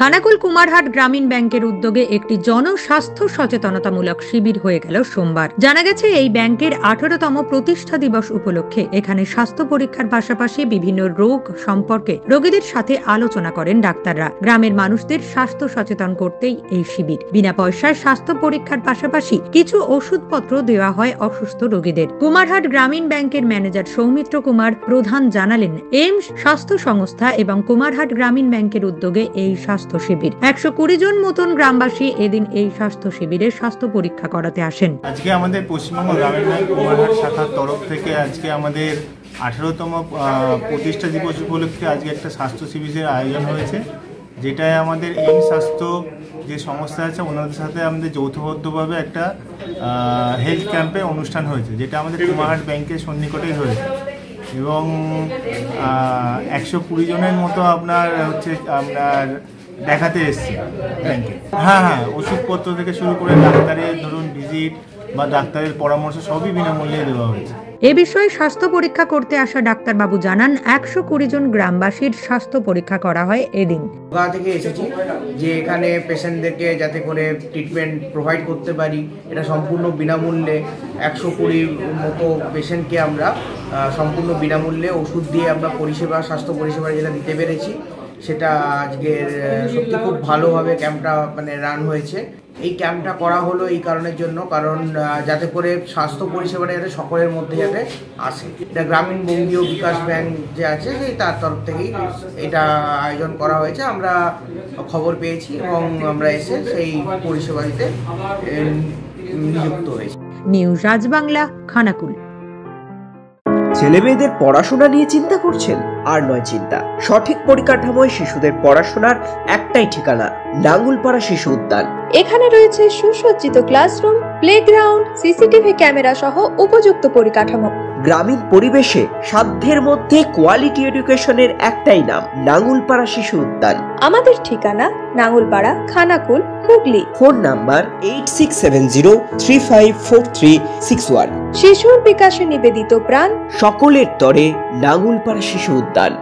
খানাকুল কুমারহাট গ্রামীণ ব্যাংকের উদ্যোগে একটি জনস্বাস্থ্য সচেতনতামূলক শিবির হয়ে গেল সোমবার। জানা গেছে, এই ব্যাংকের 18তম প্রতিষ্ঠা দিবস উপলক্ষে এখানে স্বাস্থ্য পরীক্ষার পাশাপাশি বিভিন্ন রোগ সম্পর্কে রোগীদের সাথে আলোচনা করেন ডাক্তাররা। গ্রামের মানুষদের স্বাস্থ্য সচেতন করতেই এই শিবির। বিনা পয়সায় স্বাস্থ্য পরীক্ষার পাশাপাশি কিছু ওষুধপত্র দেওয়া হয় অসুস্থ রোগীদের। কুমারহাট গ্রামীণ ব্যাংকের ম্যানেজার সৌমিত্র কুমার প্রধান জানালেন, এইমস স্বাস্থ্য সংস্থা এবং কুমারহাট গ্রামীণ ব্যাংকের উদ্যোগে এই স্বাস্থ্য শিবির। 120 জন মতন গ্রামবাসী এদিন এই স্বাস্থ্য শিবিরে স্বাস্থ্য পরীক্ষা করাতে আসেন। আজকে আমাদের পশ্চিমবঙ্গ গ্রামীণ ব্যাংক কুমারহাট শাখার তরফ থেকে আজকে আমাদের 18তম প্রতিষ্ঠা দিবস উপলক্ষে আজকে একটা স্বাস্থ্য শিবিরের আয়োজন হয়েছে, যেটায় আমাদের এই স্বাস্থ্য যে সংস্থা আছে ওনাদের সাথে আমাদের যৌথবদ্ধভাবে একটা হেলথ ক্যাম্পের অনুষ্ঠান হয়েছে, যেটা আমাদের কুমারহাট ব্যাংকের সন্নিকটেই হয়েছে এবং 120 জনের মতো আপনার দেখাতে এসছে ব্যাংকে। হ্যাঁ, ওষুধপত্র থেকে শুরু করে ডাক্তারের ধরুন ভিজিট বা ডাক্তারের পরামর্শ সবই বিনামূল্যে দেওয়া হয়েছে। এ বিষয়ে স্বাস্থ্য পরীক্ষা করতে আসা ডাক্তারবাবু জানান, 120 জন গ্রামবাসীর স্বাস্থ্য পরীক্ষা করা হয় এদিন। গোয়া থেকে এসেছি যে এখানে পেশেন্টদেরকে যাতে করে ট্রিটমেন্ট প্রোভাইড করতে পারি, এটা সম্পূর্ণ বিনামূল্যে 120 মতো পেশেন্টকে আমরা সম্পূর্ণ বিনামূল্যে ওষুধ দিয়ে আমরা স্বাস্থ্য পরিষেবা যেটা দিতে পেরেছি, সেটা আজকের সত্যি খুব ভালোভাবে ক্যাম্পটা রান হয়েছে। এই ক্যাম্পটা করা হলো এই কারণের জন্য, কারণ যাতে করে স্বাস্থ্য পরিষেবাটা যাতে সকলের মধ্যে যাতে আসে। এটা গ্রামীণ বঙ্গীয় বিকাশ ব্যাংক যে আছে সেই তার তরফ থেকেই এটা আয়োজন করা হয়েছে। আমরা খবর পেয়েছি এবং আমরা এসে সেই পরিষেবা দিতে নিযুক্ত হয়েছি। নিউজ রাজবাংলা, খানাকুল। ছেলেমেয়েদের পড়াশোনা নিয়ে চিন্তা করছেন? আর নয় চিন্তা, সঠিক পরিকাঠামোয় শিশুদের পড়াশোনার একটাই ঠিকানা, নাঙ্গুলপাড়া শিশু উদ্যান। এখানে রয়েছে সুসজ্জিত ক্লাসরুম, প্লেগ্রাউন্ড, সিসিটিভি ক্যামেরা সহ উপযুক্ত পরিকাঠামো। গ্রামীণ পরিবেশে সাধ্যের মধ্যে কোয়ালিটি এডুকেশনের একটাই নাম, নাঙ্গুলপাড়া শিশু উদ্যান। আমাদের ঠিকানা নাঙ্গুলপাড়া, খানাকুল, হুগলি। Phone number 8670354361। শিশুর বিকাশে নিবেদিত প্রাণ, সকলের তরে নাঙ্গুলপাড়া শিশু উদ্যান।